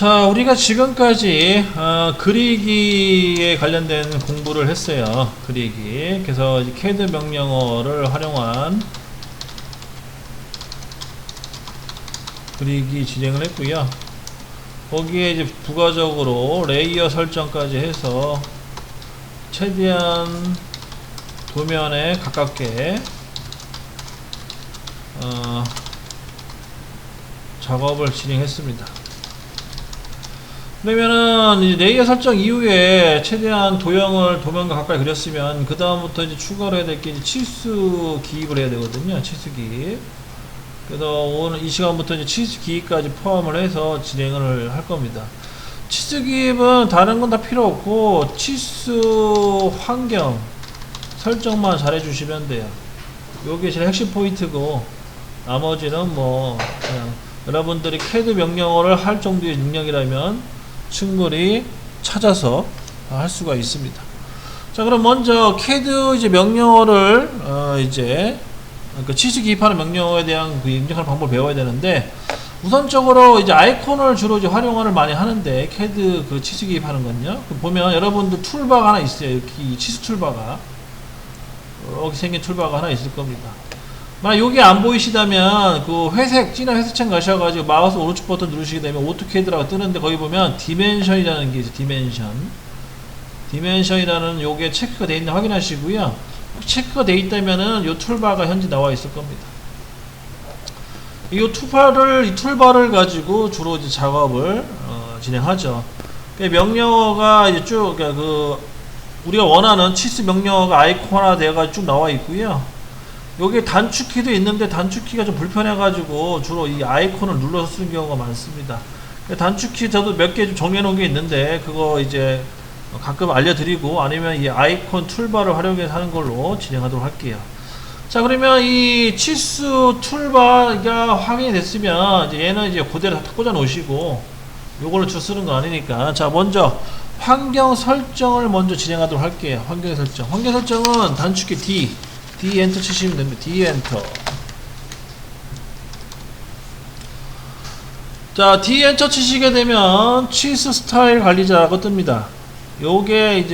자, 우리가 지금까지 그리기에 관련된 공부를 했어요. 그리기. 그래서 이제 CAD 명령어를 활용한 그리기 진행을 했고요. 거기에 이제 부가적으로 레이어 설정까지 해서 최대한 도면에 가깝게 작업을 진행했습니다. 그러면은 이제 레이어 설정 이후에 최대한 도면과 가까이 그렸으면 그 다음부터 이제 추가로 해야 될 게 치수 기입을 해야 되거든요. 치수 기입. 그래서 오늘 이 시간부터 이제 치수 기입까지 포함을 해서 진행을 할 겁니다. 치수 기입은 다른 건 다 필요 없고 치수 환경 설정만 잘 해주시면 돼요. 요게 제일 핵심 포인트고 나머지는 뭐 그냥 여러분들이 CAD 명령어를 할 정도의 능력이라면 충분히 찾아서 할 수가 있습니다. 자, 그럼 먼저 CAD 이제 명령어를 그 치수 기입하는 명령어에 대한 그 입력하는 방법을 배워야 되는데, 우선적으로 이제 아이콘을 주로 이제 활용을 많이 하는데 CAD 그 치수 기입하는 건요. 보면 여러분들 툴바가 하나 있어요. 여기 치수 툴바가 이렇게 생긴 툴바가 하나 있을 겁니다. 만약 여기 안 보이시다면 그 회색, 진한 회색창 가셔가지고 마우스 오른쪽 버튼 누르시게 되면 오토캐드라고 뜨는데 거기 보면 디멘션이라는 게 있어요. 디멘션이라는 요게 체크가 되어 있는지 확인하시고요. 체크가 되어 있다면은 요 툴바가 현재 나와 있을 겁니다. 이 툴바를 가지고 주로 이제 작업을 진행하죠. 명령어가 이제 쭉 우리가 원하는 치수 명령어가 아이콘화 되어가지고 쭉 나와 있고요. 여기 단축키도 있는데 단축키가 좀 불편해가지고 주로 이 아이콘을 눌러서 쓰는 경우가 많습니다. 단축키 저도 몇 개 좀 정리해 놓은 게 있는데 그거 이제 가끔 알려드리고 아니면 이 아이콘 툴바를 활용해서 하는 걸로 진행하도록 할게요. 자, 그러면 이 치수 툴바가 확인이 됐으면 이제 얘는 이제 그대로 다 꽂아 놓으시고 요걸로 주 쓰는 거 아니니까, 자, 먼저 환경 설정을 먼저 진행하도록 할게요. 환경 설정은 단축키 D 엔터 치시면 됩니다. D 엔터. 자, D 엔터 치시게 되면 치수 스타일 관리자가 뜹니다. 요게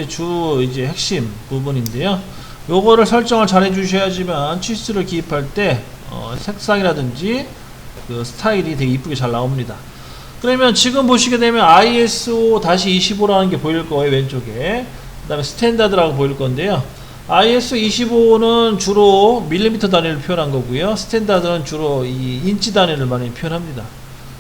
이제 핵심 부분인데요. 요거를 설정을 잘 해주셔야지만 치수를 기입할 때 색상이라든지 그 스타일이 되게 이쁘게 잘 나옵니다. 그러면 지금 보시게 되면 ISO-25라는 게 보일 거예요. 왼쪽에. 그 다음에 스탠다드라고 보일 건데요. ISO-25는 주로 밀리미터 단위를 표현한 거고요. 스탠다드는 주로 이 인치 단위를 많이 표현합니다.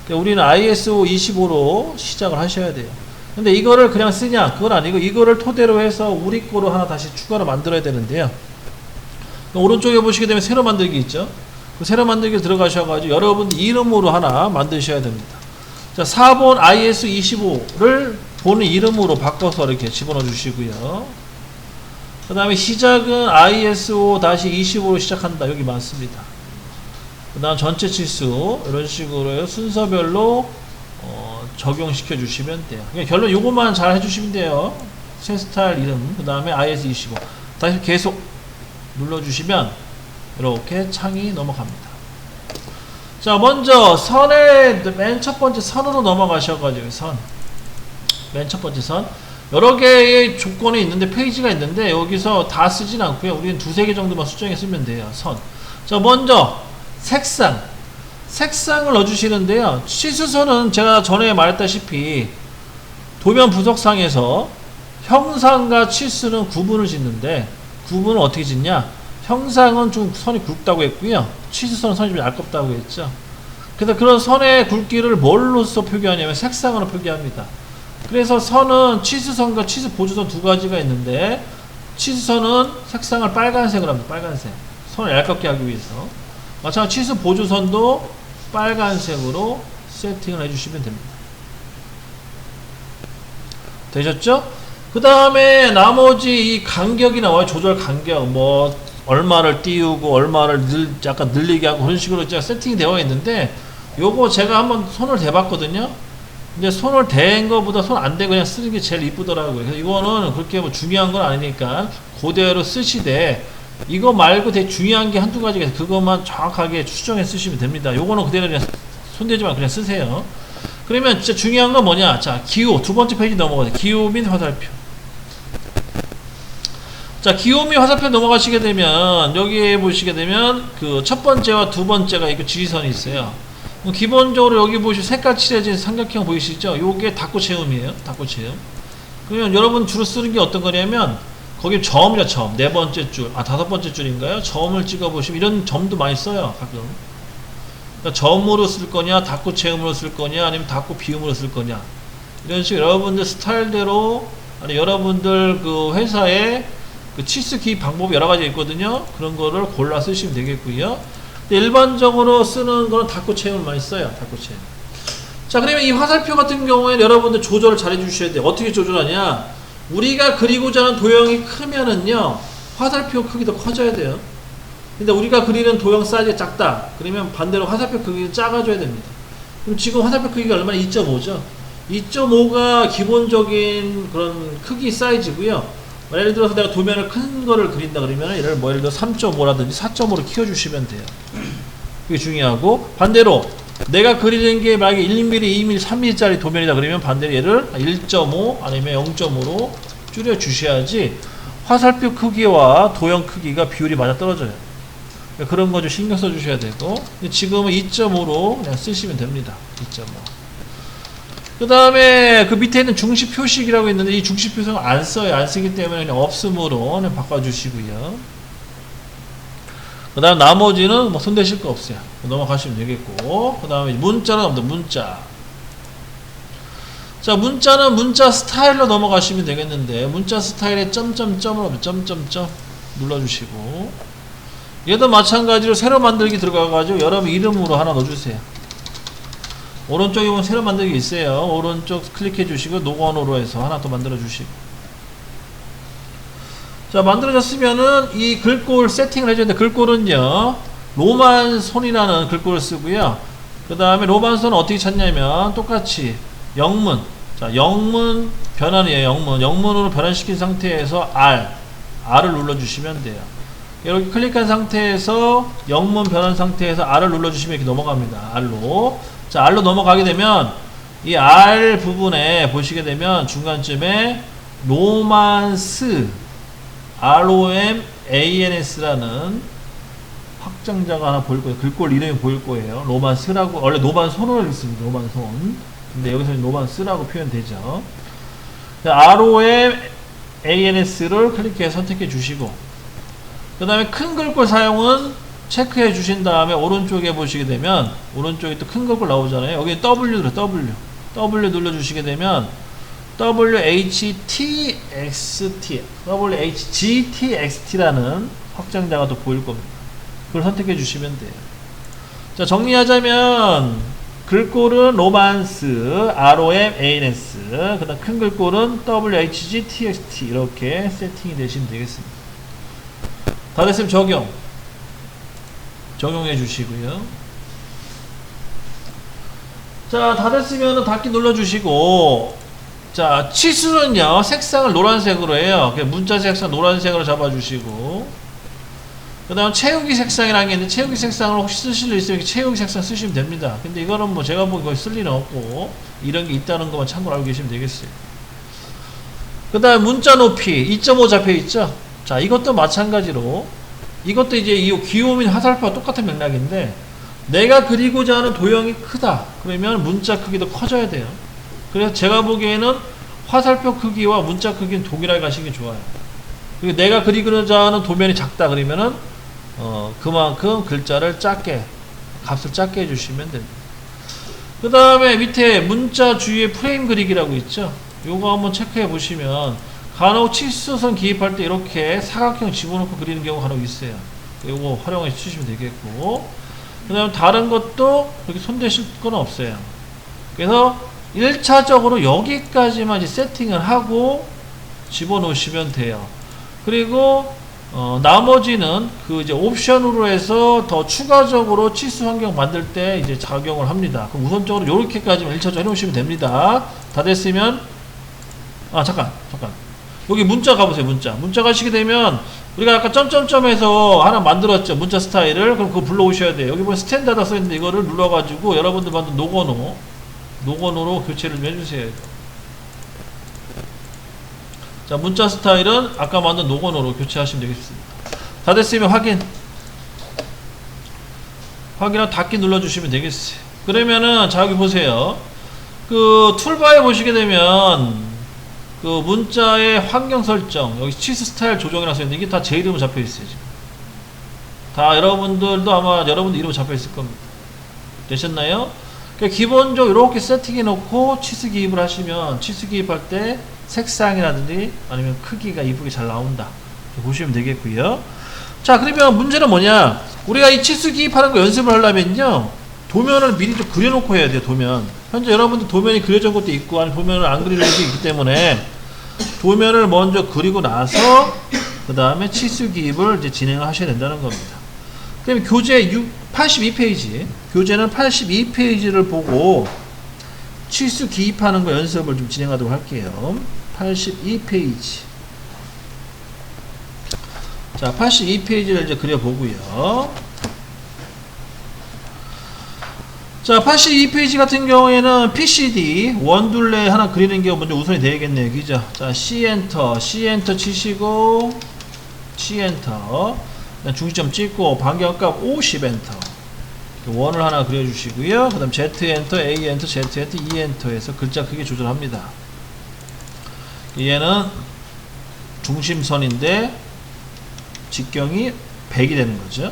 그러니까 우리는 ISO-25로 시작을 하셔야 돼요. 근데 이거를 그냥 쓰냐? 그건 아니고 이거를 토대로 해서 우리 거로 하나 다시 추가로 만들어야 되는데요. 오른쪽에 보시게 되면 새로 만들기 있죠? 그 새로 만들기 들어가셔가지고 여러분 이름으로 하나 만드셔야 됩니다. 자, 4번 ISO-25를 본인 이름으로 바꿔서 이렇게 집어넣어 주시고요. 그 다음에 시작은 ISO-25로 시작한다. 여기 많습니다. 그 다음 전체 치수 이런 식으로 순서별로 적용시켜 주시면 돼요. 그러니까 결론 요것만 잘 해주시면 돼요. 새 스타일 이름, 그 다음에 IS25 다시 계속 눌러주시면 이렇게 창이 넘어갑니다. 자, 먼저 선의 맨 첫 번째 선으로 넘어가셔가지고 맨 첫 번째 선 여러 개의 조건이 있는데 페이지가 있는데 여기서 다 쓰진 않고요. 우리는 두세 개 정도만 수정해 쓰면 돼요. 선. 자, 먼저 색상을 넣어주시는데요. 치수선은 제가 전에 말했다시피 도면 분석상에서 형상과 치수는 구분을 짓는데 구분을 어떻게 짓냐? 형상은 좀 선이 굵다고 했고요. 치수선은 선이 좀 얇겁다고 했죠. 그래서 그런 선의 굵기를 뭘로써 표기하냐면 색상으로 표기합니다. 그래서 선은 치수선과 치수 보조선 두 가지가 있는데 치수선은 색상을 빨간색으로 합니다. 빨간색. 선을 얇게 하기 위해서. 마찬가지로 치수 보조선도 빨간색으로 세팅을 해주시면 됩니다. 되셨죠? 그 다음에 나머지 이 간격이 나와요. 조절 간격. 뭐 얼마를 띄우고 얼마를 약간 늘리게 하고 그런 식으로 세팅이 되어 있는데 요거 제가 한번 손을 대봤거든요. 근데 손을 댄 거보다 손 안 대고 그냥 쓰는 게 제일 이쁘더라고요. 그래서 이거는 그렇게 뭐 중요한 건 아니니까 그대로 쓰시되 이거 말고 되게 중요한 게 한두 가지가 있어요. 그것만 정확하게 수정해 쓰시면 됩니다. 요거는 그대로 그냥 손대지 말고 그냥 쓰세요. 그러면 진짜 중요한 건 뭐냐? 자, 기호 두 번째 페이지 넘어가세요. 기호 및 화살표. 자, 기호 및 화살표 넘어가시게 되면 여기에 보시게 되면 그 첫 번째와 두 번째가 이거 지지선이 있어요. 기본적으로 여기 보시면 색깔 칠해진 삼각형 보이시죠? 요게 닫고 채움이에요. 닫고 채움. 그러면 여러분 주로 쓰는 게 어떤 거냐면 거기 점이죠. 점. 네 번째 줄. 다섯 번째 줄인가요? 점을 찍어 보시면 이런 점도 많이 써요. 가끔. 그러니까 점으로 쓸 거냐, 닫고 채움으로 쓸 거냐, 아니면 닫고 비움으로 쓸 거냐. 이런 식으로 여러분들 스타일대로 아니 여러분들 그 회사에 그 치수 기입 방법이 여러 가지 있거든요. 그런 거를 골라 쓰시면 되겠고요. 근데 일반적으로 쓰는 거는 닫고 채움을 많이 써요. 닫고 채움. 자, 그러면 이 화살표 같은 경우에는 여러분들 조절을 잘 해주셔야 돼요. 어떻게 조절하냐? 우리가 그리고자 하는 도형이 크면은요, 화살표 크기도 커져야 돼요. 근데 우리가 그리는 도형 사이즈가 작다. 그러면 반대로 화살표 크기는 작아져야 됩니다. 그럼 지금 화살표 크기가 얼마나? 2.5죠. 2.5가 기본적인 그런 크기 사이즈고요. 예를 들어서 내가 도면을 큰 거를 그린다 그러면 예를 들어 3.5라든지 4.5로 키워주시면 돼요. 그게 중요하고, 반대로 내가 그리는 게 만약에 1mm, 2mm, 3mm짜리 도면이다 그러면 반대로 얘를 1.5 아니면 0.5로 줄여 주셔야지 화살표 크기와 도형 크기가 비율이 맞아 떨어져요. 그러니까 그런 거 좀 신경 써 주셔야 되고, 지금은 2.5로 그냥 쓰시면 됩니다. 2.5. 그 다음에 그 밑에 있는 중심 표식이라고 있는데 이 중심 표식은 안 써요. 안 쓰기 때문에 그냥 없음으로 그냥 바꿔주시고요. 그 다음 나머지는 뭐 손대실 거 없어요. 넘어가시면 되겠고, 그 다음에 문자는 없다. 문자. 자, 문자는 문자 스타일로 넘어가시면 되겠는데 문자 스타일에 점점점으로 점점점 눌러주시고, 얘도 마찬가지로 새로 만들기 들어가가지고 여러분 이름으로 하나 넣어주세요. 오른쪽에 보면 새로 만들기 있어요. 오른쪽 클릭해 주시고 노건으로 해서 하나 더 만들어 주시고. 자, 만들어졌으면은 이 글꼴 세팅을 해줘야 되는데, 글꼴은요 로만 손이라는 글꼴을 쓰고요. 그 다음에 로만 손은 어떻게 찾냐면 똑같이 영문, 자 영문 변환이에요. 영문으로 변환시킨 상태에서 R을 눌러주시면 돼요. 이렇게 클릭한 상태에서 영문 변환 상태에서 R을 눌러주시면 이렇게 넘어갑니다. R로. 자, R로 넘어가게 되면 이 R 부분에 보시게 되면 중간쯤에 로만스 ROMANS라는 확장자가 하나 보일 거예요. 글꼴 이름이 보일 거예요. 로만스라고, 원래 로만손으로 있습니다. 로만손. 근데 여기서는 로만스라고 표현되죠. ROMANS를 클릭해서 선택해 주시고, 그 다음에 큰 글꼴 사용은 체크해 주신 다음에 오른쪽에 보시게 되면 오른쪽에 또 큰 글꼴 나오잖아요. 여기 W 들어 W 눌러 주시게 되면 WHGTXT라는 확장자가 또 보일 겁니다. 그걸 선택해 주시면 돼요. 자, 정리하자면 글꼴은 로만스 ROMANS, 그 다음 큰 글꼴은 WHGTXT 이렇게 세팅이 되시면 되겠습니다. 다 됐으면 적용해 주시고요. 자, 다 됐으면 닫기 눌러 주시고, 자, 치수는요 색상을 노란색으로 해요. 문자 색상 노란색으로 잡아 주시고, 그 다음 채우기 색상이라는 게 있는데 채우기 색상을 혹시 쓰실 일 있으면 채우기 색상 쓰시면 됩니다. 근데 이거는 뭐 제가 보기 거의 쓸 일은 없고 이런 게 있다는 것만 참고로 알고 계시면 되겠어요. 그 다음 문자 높이 2.5 잡혀 있죠. 자, 이것도 마찬가지로 이것도 이제 이 기호 및 화살표와 똑같은 맥락인데, 내가 그리고자 하는 도형이 크다 그러면 문자 크기도 커져야 돼요. 그래서 제가 보기에는 화살표 크기와 문자 크기는 동일하게 가시는 게 좋아요. 그리고 내가 그리고자 하는 도면이 작다 그러면은 그만큼 글자를 작게, 값을 작게 해주시면 됩니다. 그 다음에 밑에 문자 주위에 프레임 그리기라고 있죠. 요거 한번 체크해 보시면 간혹 치수선 기입할 때 이렇게 사각형 집어넣고 그리는 경우가 간혹 있어요. 요거 활용해 주시면 되겠고, 그 다음 다른 것도 그렇게 손대실 건 없어요. 그래서 1차적으로 여기까지만 이제 세팅을 하고 집어넣으시면 돼요. 그리고 나머지는 그 이제 옵션으로 해서 더 추가적으로 치수 환경 만들 때 이제 작용을 합니다. 그럼 우선적으로 이렇게까지만 1차적으로 해놓으시면 됩니다. 다 됐으면 잠깐 여기 문자 가보세요. 문자 가시게 되면 우리가 아까 점점점에서 하나 만들었죠. 문자 스타일을. 그럼 그거 불러오셔야 돼요. 여기 보면 스탠다드 써있는데 이거를 눌러가지고 여러분들 만든 노건호 노건으로 교체를 좀 해주세요. 자, 문자 스타일은 아까 만든 노건으로 교체하시면 되겠습니다. 다 됐으면 확인하고 닫기 눌러주시면 되겠어요. 그러면은 자, 여기 보세요. 그 툴바에 보시게 되면 그 문자의 환경 설정, 여기 치스 스타일 조정이라고 써있는데 이게 다 제 이름으로 잡혀있어요. 지금 다 여러분들도 아마 여러분들 이름 잡혀있을 겁니다. 되셨나요? 그러니까 기본적으로 이렇게 세팅해 놓고 치스 기입을 하시면 치스 기입할 때 색상이라든지 아니면 크기가 이쁘게 잘 나온다 보시면 되겠고요. 자, 그러면 문제는 뭐냐, 우리가 이 치수 기입하는 거 연습을 하려면요, 도면을 미리 좀 그려놓고 해야 돼요. 도면, 현재 여러분들 도면이 그려진 것도 있고 아니 도면을 안 그릴 수도 있기 때문에 도면을 먼저 그리고 나서 그 다음에 치수 기입을 이제 진행을 하셔야 된다는 겁니다. 그럼 교재 82페이지, 교재는 82페이지를 보고 치수 기입하는 거 연습을 좀 진행하도록 할게요. 82페이지. 자, 82페이지를 이제 그려보고요. 자, 82페이지 같은 경우에는 PCD 원둘레 하나 그리는 게 먼저 우선이 되겠네요. 그죠? 자, C엔터 치시고, C엔터. 중심점 찍고, 반경값 50엔터. 원을 하나 그려주시고요. 그 다음 Z엔터, A엔터, Z엔터, E엔터에서 글자 크기 조절합니다. 얘는 중심선인데, 직경이 100이 되는 거죠.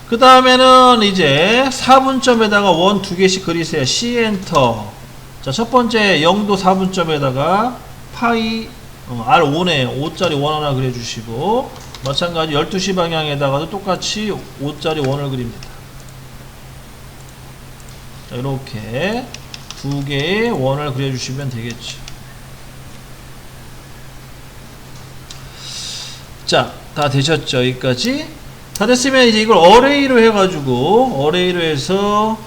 그 다음에는 이제 4분점에다가 원 2개씩 그리세요. C엔터. 자, 첫 번째 0도 4분점에다가 파이 R5네. 5짜리 원 하나 그려주시고, 마찬가지 12시 방향에다가도 똑같이 5짜리 원을 그립니다. 자, 이렇게 2개의 원을 그려주시면 되겠죠. 자, 다 되셨죠? 여기까지? 다 됐으면 이제 이걸 어레이로 해가지고, 어레이로 해서,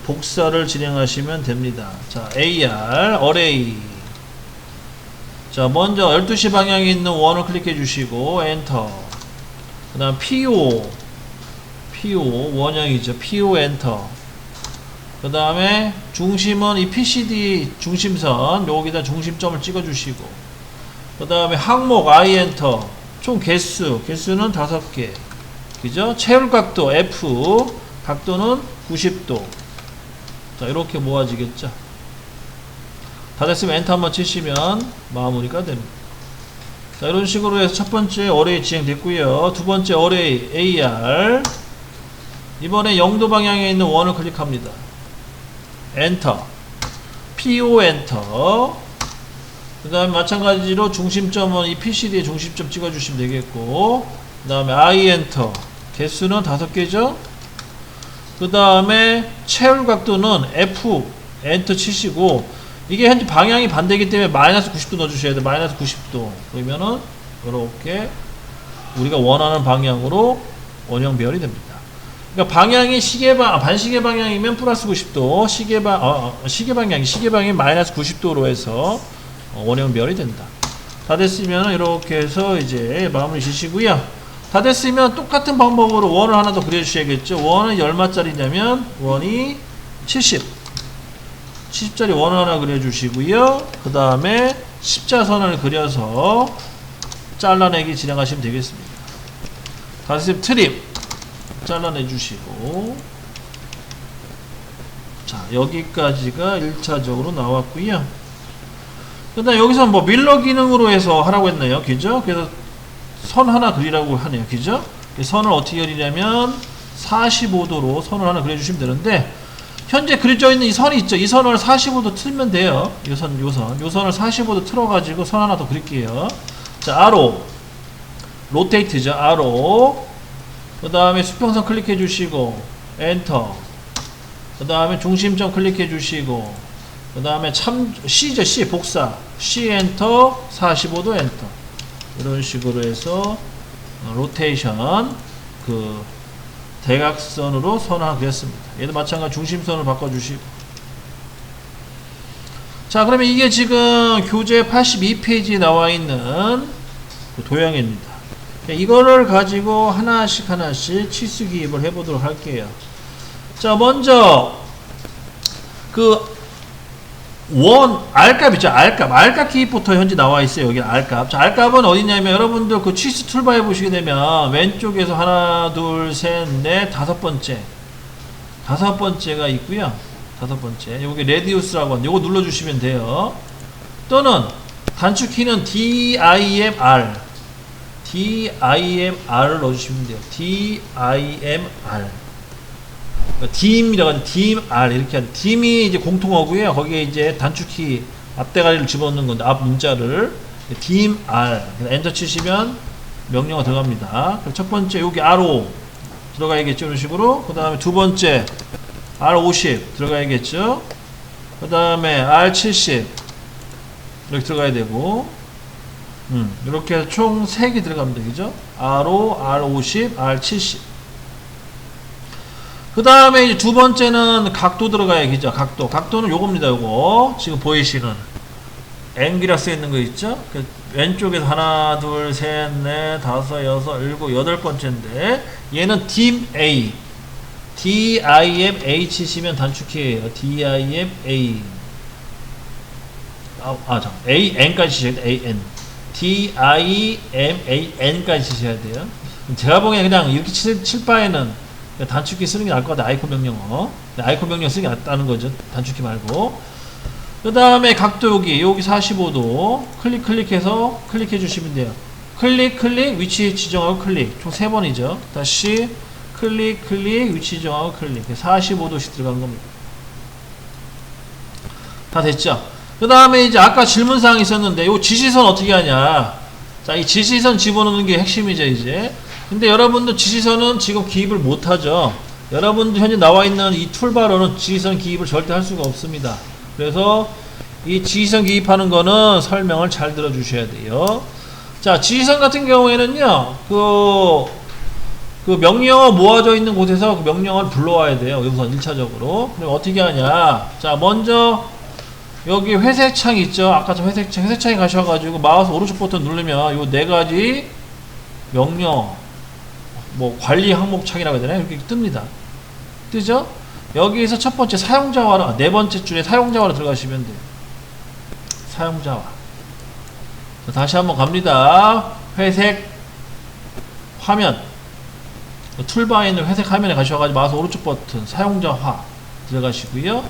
복사를 진행하시면 됩니다. 자, AR, 어레이. 자, 먼저 12시 방향에 있는 원을 클릭해 주시고, 엔터. 그 다음 PO, 원형이죠. PO, 엔터. 그 다음에 중심은 이 PCD 중심선, 여기다 중심점을 찍어 주시고, 그 다음에 항목, I, 엔터. 총 개수는 5개. 그죠? 채울 각도 F, 각도는 90도. 자, 이렇게 모아지겠죠. 다 됐으면 엔터 한번 치시면 마무리가 됩니다. 자, 이런 식으로 해서 첫 번째 어레이 진행됐고요. 두 번째 어레이 AR. 이번에 0도 방향에 있는 원을 클릭합니다. 엔터. PO 엔터. 그 다음에 마찬가지로 중심점은 이 PCD의 중심점 찍어주시면 되겠고, 그 다음에 I 엔터. 개수는 5개죠. 그 다음에 채울 각도는 F 엔터 치시고, 이게 현재 방향이 반대이기 때문에 마이너스 90도 넣어주셔야 돼요. 마이너스 90도. 그러면은 이렇게 우리가 원하는 방향으로 원형 배열이 됩니다. 그러니까 방향이 반시계 방향이면 플러스 90도, 시계 방향이 마이너스 90도로 해서 원형 배열이 된다. 다 됐으면 이렇게 해서 이제 마무리 지시고요. 다 됐으면 똑같은 방법으로 원을 하나 더 그려주셔야겠죠. 원은 얼마짜리냐면 원이 70짜리 원 하나 그려주시고요. 그 다음에 십자선을 그려서 잘라내기 진행하시면 되겠습니다. 다 됐으면 트림 잘라내주시고, 자, 여기까지가 1차적으로 나왔고요. 그 다음 여기서 뭐 밀러 기능으로 해서 하라고 했네요. 그죠? 그래서 선 하나 그리라고 하네요. 그죠? 선을 어떻게 그리냐면 45도로 선을 하나 그려주시면 되는데, 현재 그려져 있는 이 선이 있죠. 이 선을 45도 틀면 돼요. 요 선을 45도 틀어가지고 선 하나 더 그릴게요. 자, 아로. 로테이트죠. 아로. 그 다음에 수평선 클릭해 주시고, 엔터. 그 다음에 중심점 클릭해 주시고, 그 다음에 C죠. C. 복사. C 엔터. 45도 엔터. 이런 식으로 해서 로테이션 대각선으로 선을 하나 그렸습니다. 얘도 마찬가지 중심선을 바꿔주시고. 자, 그러면 이게 지금 교재 82페이지에 나와 있는 그 도형입니다. 이거를 가지고 하나씩 치수 기입을 해보도록 할게요. 자, 먼저 그 R값 있죠. R값 기입부터 현재 나와 있어요. 여기 R값. 자, R값은 어디냐면 여러분들 그 치스 툴바에 보시게 되면 왼쪽에서 하나, 둘, 셋, 넷, 다섯 번째가 있고요. 다섯 번째. 여기 레디우스라고 하는데 요거 눌러주시면 돼요. 또는 단축키는 DIMR을 넣어주시면 돼요. DIMR. DIM이라고 하는 DIMR 이렇게 하는 DIM이 이제 공통어고요. 거기에 이제 단축키 앞대가리를 집어넣는 건데 앞 문자를 DIMR 엔터 치시면 명령어 들어갑니다. 첫 번째 여기 R5 들어가야겠죠. 이런 식으로. 그 다음에 두 번째 R50 들어가야겠죠. 그 다음에 R70 이렇게 들어가야 되고 이렇게 해서 총 3개 들어갑니다. 그죠? R5, R50, R70. 그 다음에 이제 두 번째는 각도 들어가야겠죠. 각도는 요겁니다. 요거 지금 보이시는 앵기라 쓰여있는 거 있죠. 왼쪽에서 하나, 둘, 셋, 넷, 다섯, 여섯, 일곱, 여덟 번째인데 얘는 DIMA DIMA 치시면 단축키예요. DIMA AN까지 치셔야 돼요. AN DIMAN까지 치셔야 돼요. 제가 보기엔 그냥 이렇게 칠 바에는 단축키 쓰는 게 나을 것 같아요. 아이콘 명령어. 아이콘 명령어 쓰는 게 낫다는 거죠. 단축키 말고. 그 다음에 각도 여기 45도 클릭해서 클릭해 주시면 돼요. 클릭 위치 지정하고 클릭 총 3번이죠. 다시 클릭 위치 지정하고 클릭 45도씩 들어간 겁니다. 다 됐죠? 그 다음에 이제 아까 질문사항이 있었는데 요 지시선 어떻게 하냐. 자, 이 지시선 집어넣는 게 핵심이죠. 이제 근데 여러분들 지시선은 지금 기입을 못하죠. 여러분들 현재 나와있는 이 툴바로는 지시선 기입을 절대 할 수가 없습니다. 그래서 이 지시선 기입하는 거는 설명을 잘 들어주셔야 돼요. 자, 지시선 같은 경우에는요 그 명령어 모아져 있는 곳에서 그 명령어를 불러와야 돼요. 우선 1차적으로. 그럼 어떻게 하냐. 자, 먼저 여기 회색 창 있죠. 아까처럼 회색 창에 가셔가지고 마우스 오른쪽 버튼 누르면 요 4가지 명령 뭐 관리 항목 창이라고 해야 되나요? 이렇게 뜹니다. 뜨죠? 여기에서 첫 번째 사용자화로, 네 번째 줄에 사용자화로 들어가시면 돼요. 사용자화. 자, 다시 한번 갑니다. 회색 화면. 툴바에 있는 회색 화면에 가셔가지고 마우스 오른쪽 버튼 사용자화 들어가시고요.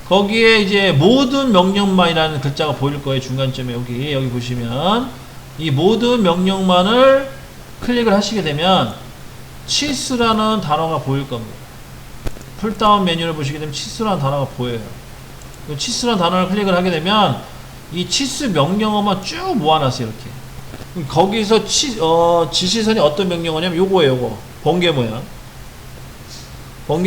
거기에 이제 모든 명령만이라는 글자가 보일 거예요. 중간점에 여기 보시면 이 모든 명령만을 클릭을 하시게 되면 치스라는 단어가 보일 겁니다. 풀다운 메뉴를 보시게 되면 치스라는 단어가 보여요. 치스라는 단어를 클릭을 하게 되면 이 치스 명령어만 쭉 모아놨어요. 이렇게. 거기서 지시선이 어떤 명령어냐면 요거예요. 요거 번개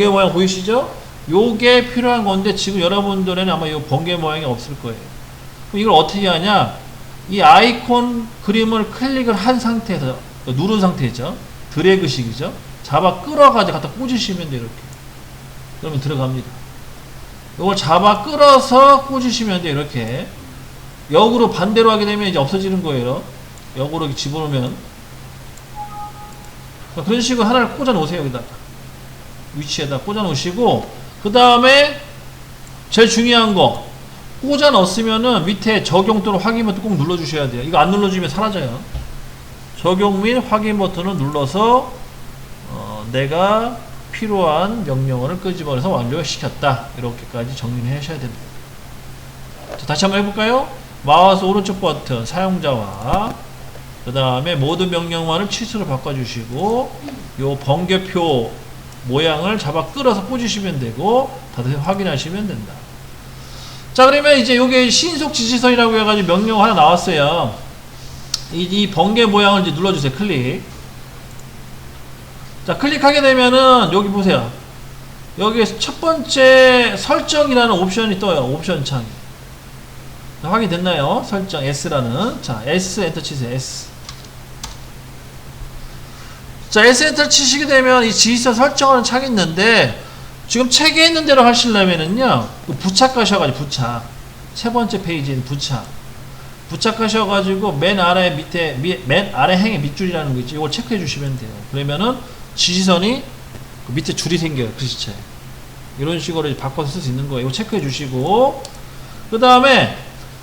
모양 보이시죠? 요게 필요한 건데 지금 여러분들에는 아마 요 번개 모양이 없을 거예요. 그럼 이걸 어떻게 하냐. 이 아이콘 그림을 클릭을 한 상태에서 누른 상태죠. 드래그식이죠. 잡아 끌어가지고 갖다 꽂으시면 돼요. 이렇게. 그러면 들어갑니다. 이걸 잡아 끌어서 꽂으시면 돼요. 이렇게. 역으로 반대로 하게 되면 이제 없어지는 거예요. 역으로 이렇게 집어넣으면. 그런 식으로 하나를 꽂아 놓으세요. 여기다가. 위치에다 꽂아 놓으시고, 그 다음에 제일 중요한 거. 꽂아 넣었으면은 밑에 적용 또는 확인 버튼 꼭 눌러주셔야 돼요. 이거 안 눌러주면 사라져요. 적용 및 확인 버튼을 눌러서 내가 필요한 명령어를 끄집어내서 완료시켰다. 이렇게까지 정리를 하셔야 됩니다. 자, 다시 한번 해볼까요? 마우스 오른쪽 버튼 사용자와 그 다음에 모든 명령만을 치수로 바꿔주시고 요 번개표 모양을 잡아 끌어서 꽂으시면 되고 다들 확인하시면 된다. 자, 그러면 이제 요게 신속 지시선이라고 해가지고 명령 하나 나왔어요. 이 번개 모양을 이제 눌러주세요. 클릭. 자, 클릭하게 되면은 여기 보세요. 여기에 첫 번째 설정이라는 옵션이 떠요. 옵션 창이. 확인됐나요? 설정 S라는. 자, S 엔터 치세요. S. 자, S 엔터 치시게 되면 이 지시선 설정하는 창이 있는데 지금 책에 있는 대로 하시려면은요 부착 가셔가지고 부착 세 번째 페이지인 부착하셔가지고 맨 아래 밑에 맨 아래 행의 밑줄이라는 거 있죠. 이걸 체크해 주시면 돼요. 그러면은 지시선이 그 밑에 줄이 생겨요. 글씨체에. 이런 식으로 이제 바꿔서 쓸 수 있는 거예요. 이거 체크해 주시고, 그 다음에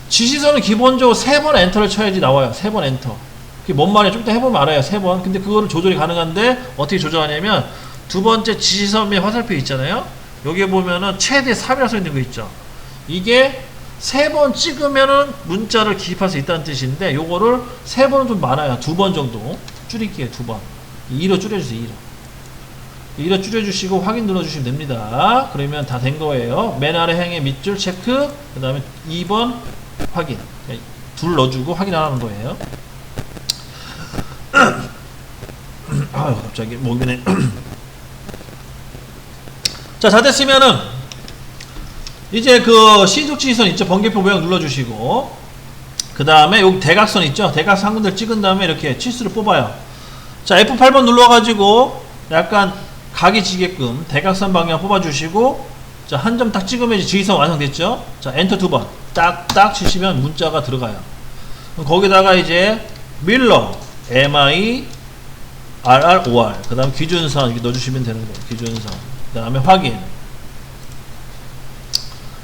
지시선은 기본적으로 3번 엔터를 쳐야지 나와요. 3번 엔터. 그게 뭔 말이야? 좀 이따 해보면 알아요. 3번. 근데 그거를 조절이 가능한데 어떻게 조절하냐면, 두 번째 지시선 및 화살표 있잖아요. 여기에 보면은 최대 3이라 써 있는 거 있죠. 이게 3번 찍으면은 문자를 기입할 수 있다는 뜻인데, 요거를 3번은 좀 많아요. 2번 정도 줄일게요. 2번. 2로 줄여주세요. 2로. 2로 줄여주시고 확인 눌러주시면 됩니다. 그러면 다 된 거예요. 맨 아래 행의 밑줄 체크, 그 다음에 2번 확인. 둘 넣어주고 확인 안 하는 거예요. 아유, 갑자기 목이네. 자, 다 됐으면은 이제 그 신속지시선 있죠. 번개표 모양 눌러주시고, 그 다음에 여기 대각선 있죠. 대각선 한 군데 찍은 다음에 이렇게 치수를 뽑아요. 자, F8번 눌러가지고 약간 각이 지게끔 대각선 방향 뽑아주시고, 자, 한 점 딱 찍으면 이제 지시선 완성됐죠. 자, 엔터 2번 딱딱 치시면 문자가 들어가요. 그럼 거기다가 이제 밀러 MI RROR, 그 다음 기준선 이렇게 넣어주시면 되는 거예요. 기준선, 그 다음에 확인.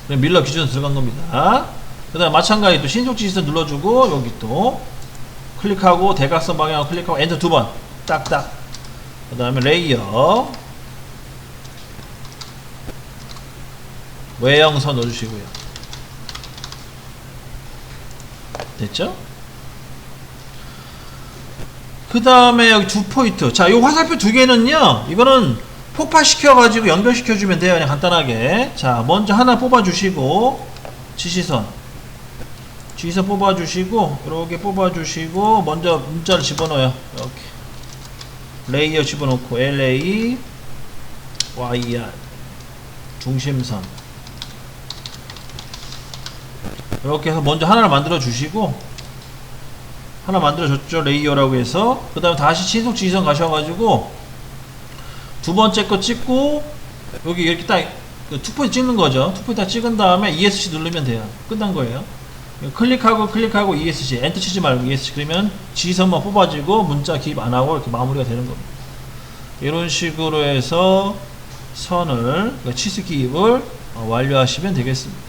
밀러 기준선 들어간 겁니다. 그 다음에 마찬가지 또 신속지시선 눌러주고, 여기 또 클릭하고 대각선 방향 클릭하고 엔터 2번 딱딱. 그 다음에 레이어 외형선 넣어주시고요. 됐죠? 그 다음에 여기 2포인트. 자, 요 화살표 2개는요, 이거는 폭파시켜가지고 연결시켜주면 돼요. 그냥 간단하게. 자, 먼저 하나 뽑아주시고, 지시선 뽑아주시고, 이렇게 뽑아주시고, 먼저 문자를 집어넣어요. 이렇게. 레이어 집어넣고, LA, YR. 중심선. 이렇게 해서 먼저 하나를 만들어주시고, 하나 만들어줬죠. 레이어라고 해서. 그 다음에 다시 신속 지시선 가셔가지고, 두 번째 거 찍고, 여기 이렇게 딱, 투포인트 찍는 거죠. 투포인트 딱 찍은 다음에 ESC 누르면 돼요. 끝난 거예요. 클릭하고 ESC. 엔터 치지 말고 ESC. 그러면 지시선만 뽑아지고, 문자 기입 안 하고 이렇게 마무리가 되는 겁니다. 이런 식으로 해서 선을, 치수 기입을 완료하시면 되겠습니다.